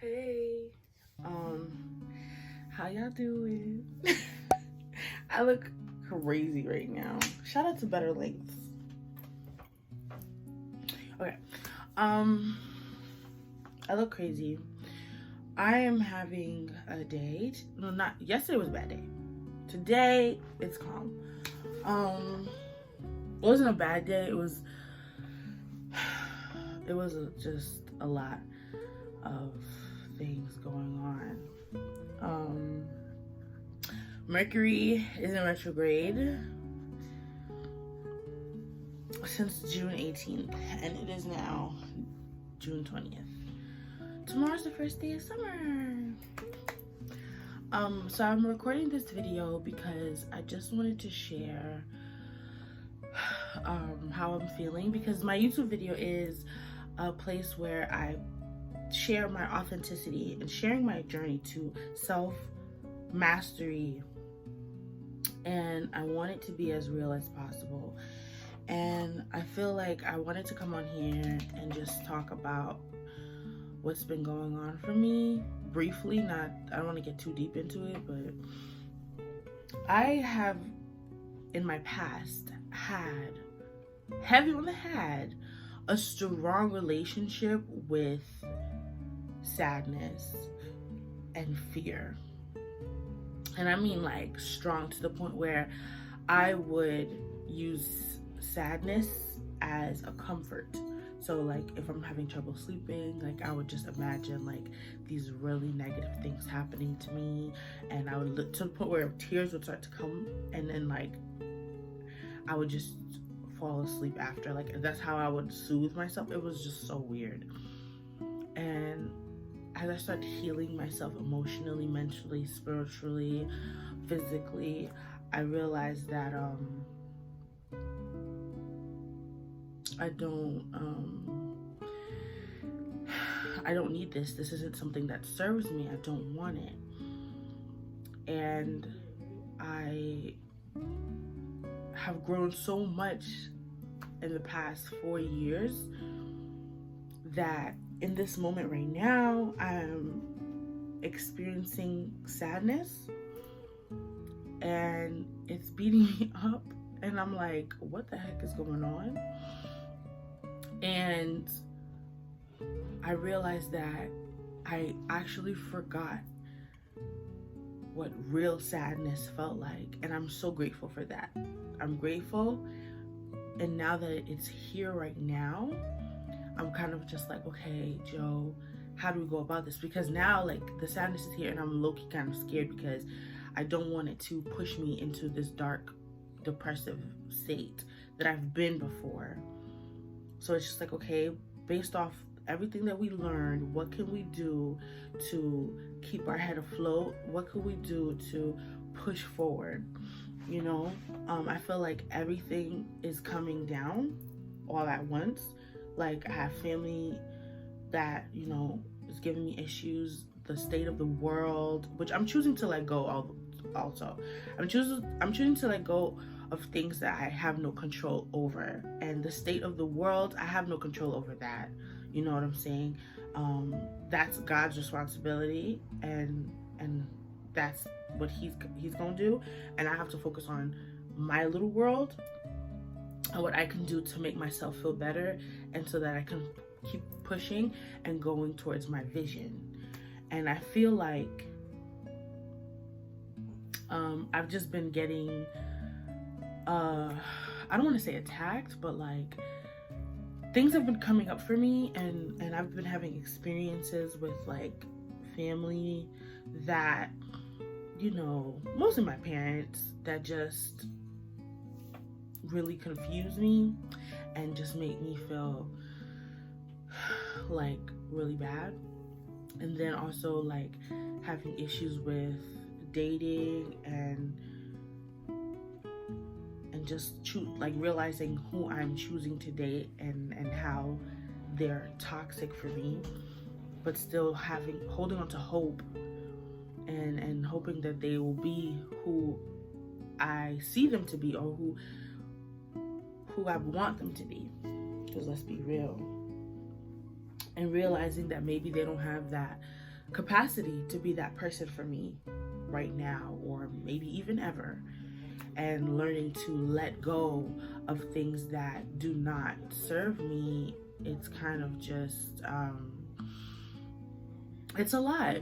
Hey, how y'all doing? I look crazy right now. Shout out to Better Lengths. Okay, I look crazy. I am having a day. No, not yesterday was a bad day. Today it's calm. It wasn't a bad day. It was just a lot of things going on. Mercury is in retrograde since June 18th, and it is now June 20th. Tomorrow's the first day of summer. So I'm recording this video because I just wanted to share how I'm feeling, because my YouTube video is a place where I share my authenticity and sharing my journey to self-mastery, and I want it to be as real as possible. And I feel like I wanted to come on here and just talk about what's been going on for me briefly. I don't want to get too deep into it, but I have in my past had a strong relationship with sadness and fear. And I mean like strong, to the point where I would use sadness as a comfort. So like if I'm having trouble sleeping, like I would just imagine like these really negative things happening to me, and I would look to the point where tears would start to come, and then like I would just fall asleep after. Like that's how I would soothe myself. It was just so weird. And as I started healing myself emotionally, mentally, spiritually, physically, I realized that I don't need this. This isn't something that serves me. I don't want it. And I have grown so much in the past 4 years that in this moment right now, I'm experiencing sadness and it's beating me up, and I'm like, what the heck is going on? And I realized that I actually forgot what real sadness felt like, and I'm so grateful for that. I'm grateful, and now that it's here right now, I'm kind of just like, okay, Joe, how do we go about this? Because now like the sadness is here, and I'm low-key kind of scared because I don't want it to push me into this dark, depressive state that I've been before. So it's just like, okay, based off everything that we learned, what can we do to keep our head afloat? What can we do to push forward? You know, I feel like everything is coming down all at once. Like I have family that, you know, is giving me issues, the state of the world, which I'm choosing to let go of also. I'm choosing to let go of things that I have no control over. And the state of the world, I have no control over that. You know what I'm saying? That's God's responsibility, and that's what he's gonna do. And I have to focus on my little world and what I can do to make myself feel better, and so that I can keep pushing and going towards my vision. And I feel like I've just been getting I don't want to say attacked, but like things have been coming up for me, and I've been having experiences with like family that, you know, mostly my parents, that just really confuse me and just make me feel like really bad. And then also like having issues with dating and just like realizing who I'm choosing to date, and how they're toxic for me, but still holding on to hope and hoping that they will be who I see them to be, or who I want them to be. Because let's be real. And realizing that maybe they don't have that capacity to be that person for me right now, or maybe even ever, and learning to let go of things that do not serve me. It's kind of just it's a lot.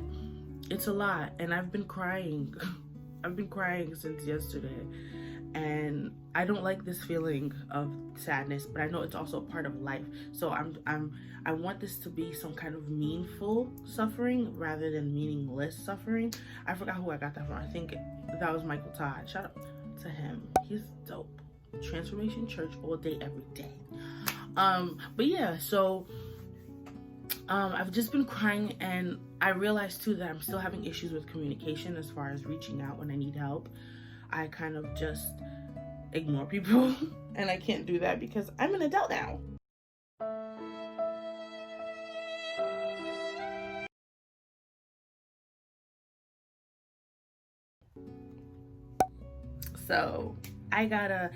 It's a lot, and I've been crying. I've been crying since yesterday, and I don't like this feeling of sadness, but I know it's also a part of life. So I want this to be some kind of meaningful suffering rather than meaningless suffering. I forgot who I got that from. I think that was Michael Todd. Shout out to him. He's dope. Transformation Church all day, every day. But yeah, so I've just been crying, and I realized too that I'm still having issues with communication as far as reaching out when I need help. I kind of just ignore people, and I can't do that because I'm an adult now. So I gotta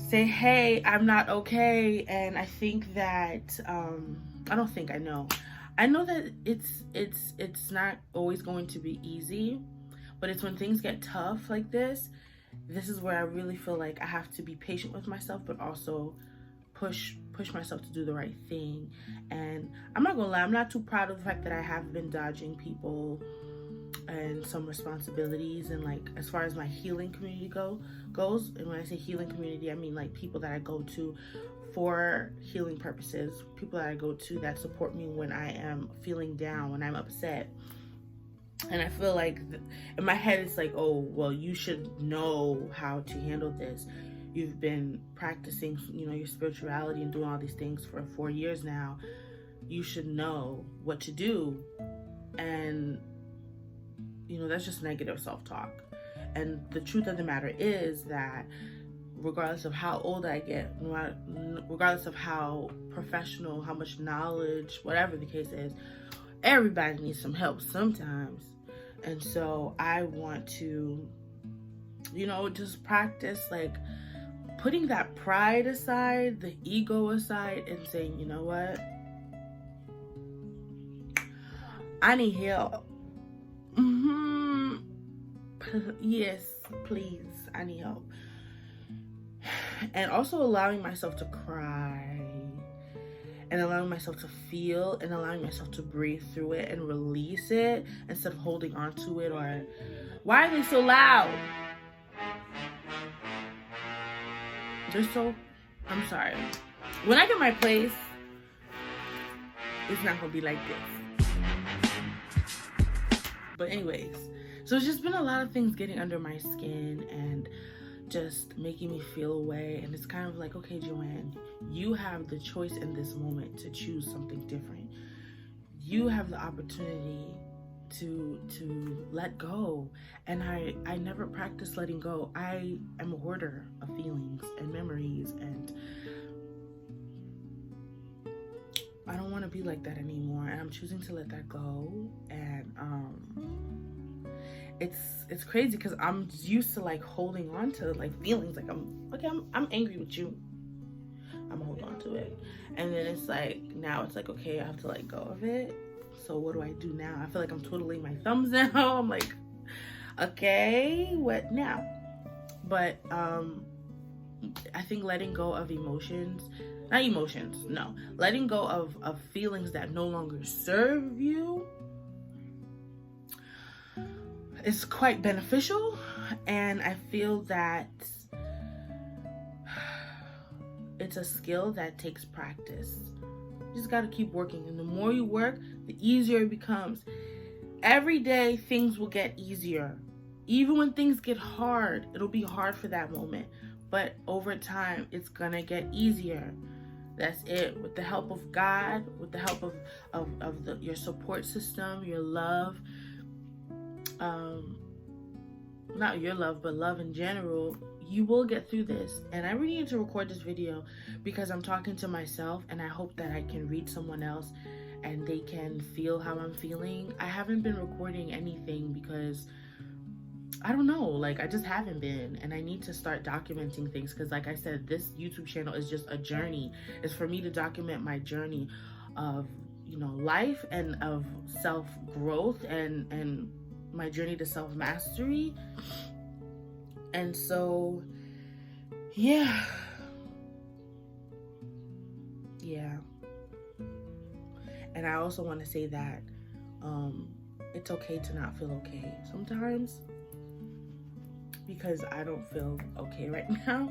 say, hey, I'm not okay. And I think that I don't think, I know that it's not always going to be easy, but it's when things get tough like this is where I really feel like I have to be patient with myself, but also push myself to do the right thing. And I'm not gonna lie, I'm not too proud of the fact that I have been dodging people and some responsibilities, and like as far as my healing community goes. And when I say healing community, I mean like people that I go to for healing purposes, people that I go to that support me when I am feeling down, when I'm upset. And I feel like in my head it's like, oh well, you should know how to handle this. You've been practicing, you know, your spirituality and doing all these things for 4 years now. You should know what to do. And you know, that's just negative self-talk. And the truth of the matter is that regardless of how old I get, regardless of how professional, how much knowledge, whatever the case is, everybody needs some help sometimes. And so I want to, you know, just practice like putting that pride aside, the ego aside, and saying, you know what, I need help. Yes, please, I need help. And also allowing myself to cry, and allowing myself to feel, and allowing myself to breathe through it and release it instead of holding on to it. Or why are they so loud? I'm sorry. When I get my place, it's not gonna be like this. But anyways, so it's just been a lot of things getting under my skin and just making me feel away. And it's kind of like, okay, Joanne, you have the choice in this moment to choose something different. You have the opportunity to let go. And I never practiced letting go. I am a hoarder of feelings and memories, and I don't want to be like that anymore. And I'm choosing to let that go. And it's crazy because I'm used to like holding on to like feelings. Like I'm angry with you, I'm gonna hold on to it. And then it's like, now it's like, okay, I have to let go of it. So what do I do now? I feel like I'm twiddling my thumbs now. I'm like, okay, what now? But I think letting go of letting go of feelings that no longer serve you is quite beneficial. And I feel that it's a skill that takes practice. You just gotta keep working, and the more you work, the easier it becomes. Every day things will get easier. Even when things get hard, it'll be hard for that moment, but over time it's gonna get easier. That's it. With the help of God, with the help of your support system, your love, not your love, but love in general, you will get through this. And I really need to record this video because I'm talking to myself, and I hope that I can read someone else and they can feel how I'm feeling. I haven't been recording anything because I don't know, like I just haven't been, and I need to start documenting things because like I said, this YouTube channel is just a journey. It's for me to document my journey of, life and of self-growth and my journey to self-mastery. And so yeah. And I also want to say that it's okay to not feel okay sometimes, because I don't feel okay right now.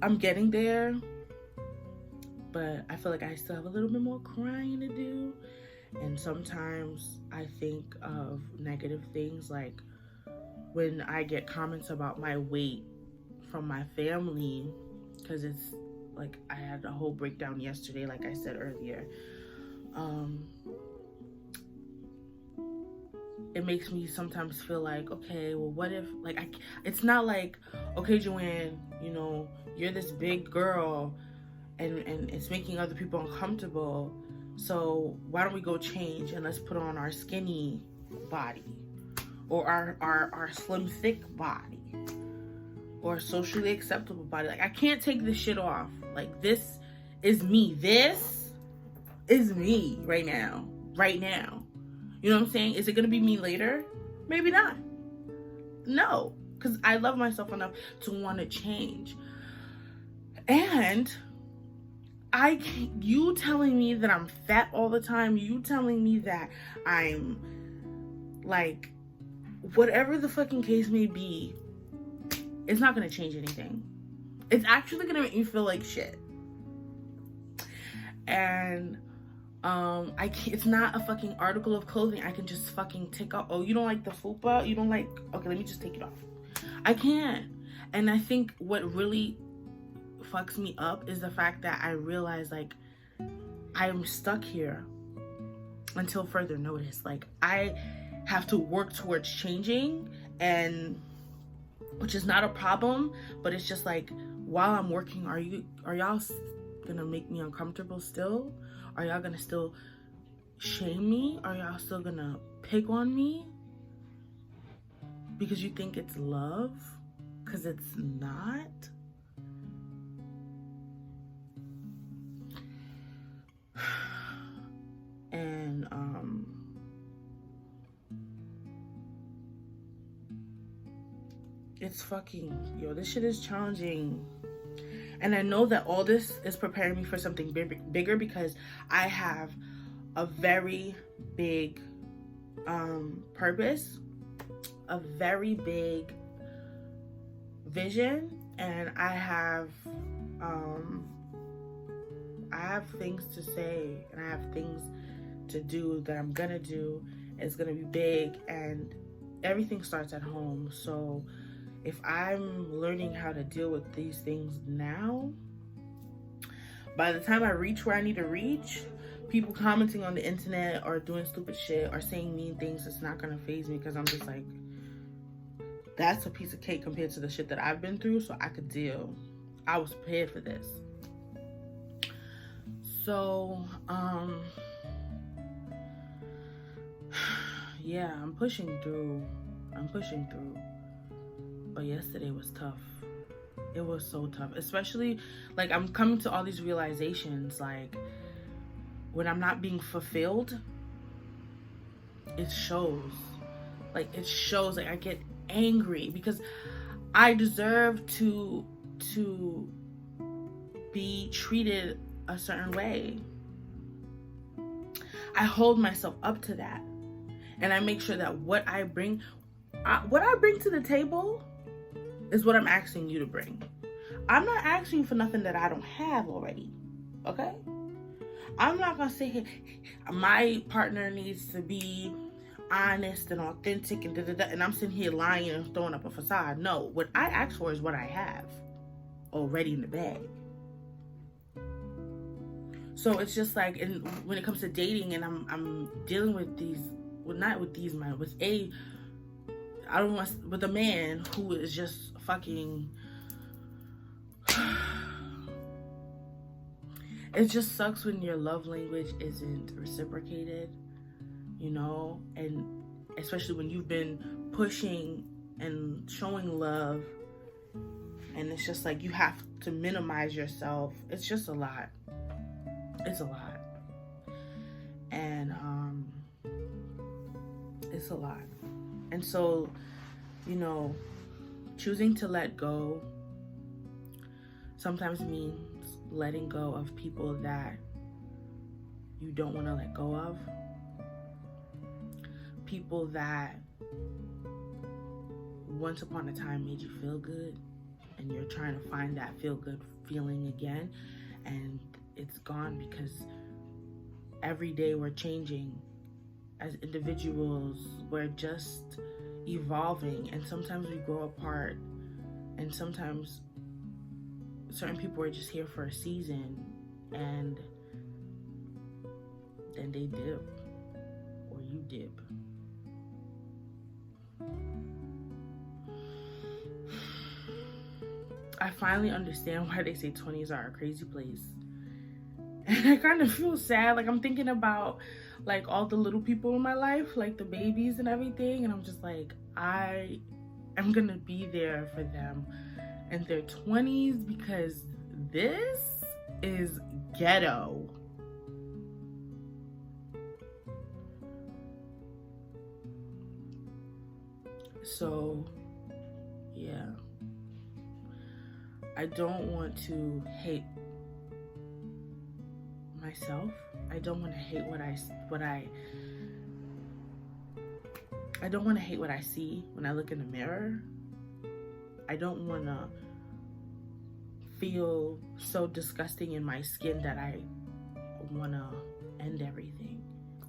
I'm getting there, but I feel like I still have a little bit more crying to do. And sometimes I think of negative things, like when I get comments about my weight from my family, because it's like I had a whole breakdown yesterday, like I said earlier. It makes me sometimes feel like, okay, well, what if, like, it's not like, okay, Joanne, you're this big girl and it's making other people uncomfortable, so why don't we go change and let's put on our skinny body, or our slim thick body, or socially acceptable body. Like, I can't take this shit off. Like, this is me. This is me right now. You know what I'm saying? Is it gonna be me later? Maybe not. No, because I love myself enough to want to change. And you telling me that I'm fat all the time, you telling me that I'm like, whatever the fucking case may be, it's not gonna change anything. It's actually gonna make me feel like shit. And it's not a fucking article of clothing I can just fucking take off. Oh, you don't like the fupa? You don't like, okay, let me just take it off. I can't. And I think what really fucks me up is the fact that I realize, like, I'm stuck here until further notice. Like, I have to work towards changing, and which is not a problem, but it's just like, while I'm working, are y'all gonna make me uncomfortable still? Are y'all gonna still shame me? Are y'all still gonna pick on me because you think it's love? Because it's not. And it's fucking, this shit is challenging. And I know that all this is preparing me for something bigger, because I have a very big purpose, a very big vision, and I have things to say, and I have things to do that I'm gonna do. It's gonna be big, and everything starts at home. So if I'm learning how to deal with these things now, by the time I reach where I need to reach, people commenting on the internet or doing stupid shit or saying mean things, it's not gonna faze me, because I'm just like, that's a piece of cake compared to the shit that I've been through, so I could deal. I was prepared for this. So, yeah, I'm pushing through. But yesterday was tough. It was so tough. Especially, like, I'm coming to all these realizations, like, when I'm not being fulfilled, it shows. Like, I get angry because I deserve to be treated a certain way. I hold myself up to that. And I make sure that what I bring to the table is what I'm asking you to bring. I'm not asking for nothing that I don't have already, okay? I'm not gonna say, hey, my partner needs to be honest and authentic and da-da-da, and I'm sitting here lying and throwing up a facade. No, what I ask for is what I have already in the bag. So it's just like, and when it comes to dating, and I'm dealing with with a man who is just fucking, it just sucks when your love language isn't reciprocated, and especially when you've been pushing and showing love, and it's just like you have to minimize yourself. It's just a lot. It's a lot. And it's a lot. And so, you know, choosing to let go sometimes means letting go of people that you don't want to let go of. People that once upon a time made you feel good, and you're trying to find that feel good feeling again, and it's gone because every day we're changing as individuals. We're just evolving, and sometimes we grow apart, and sometimes certain people are just here for a season and then they dip, or you dip. I finally understand why they say 20s are a crazy place. And I kind of feel sad. Like, I'm thinking about like all the little people in my life, like the babies and everything, and I'm just like, I am gonna be there for them in their 20s, because this is ghetto. So yeah, I don't want to hate myself. I don't want to hate what I don't want to hate what I see when I look in the mirror. I don't want to feel so disgusting in my skin that I want to end everything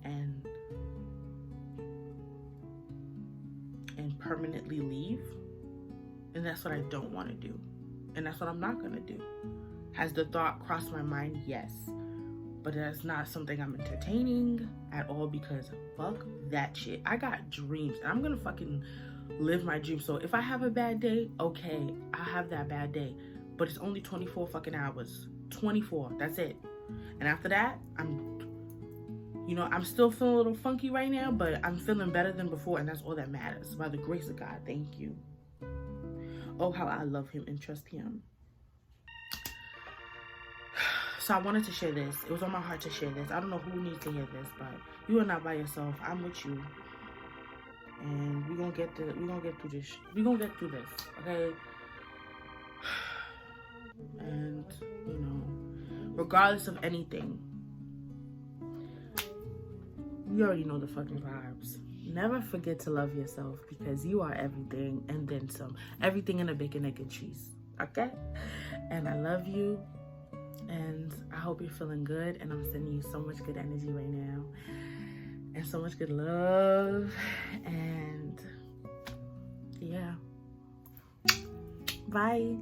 and permanently leave. And that's what I don't want to do. And that's what I'm not going to do. Has the thought crossed my mind? Yes. But that's not something I'm entertaining at all, because fuck that shit. I got dreams, and I'm going to fucking live my dreams. So if I have a bad day, okay, I'll have that bad day. But it's only 24 fucking hours. 24. That's it. And after that, I'm still feeling a little funky right now, but I'm feeling better than before, and that's all that matters. By the grace of God, thank you. Oh, how I love him and trust him. So I wanted to share this. It was on my heart to share this. I don't know who needs to hear this, but you are not by yourself. I'm with you. And we're gonna get through this. We're gonna get through this, okay? And, regardless of anything, you already know the fucking vibes. Never forget to love yourself, because you are everything and then some. Everything in a bacon, egg, and cheese. Okay? And I love you. And I hope you're feeling good. And I'm sending you so much good energy right now. And so much good love. And yeah. Bye.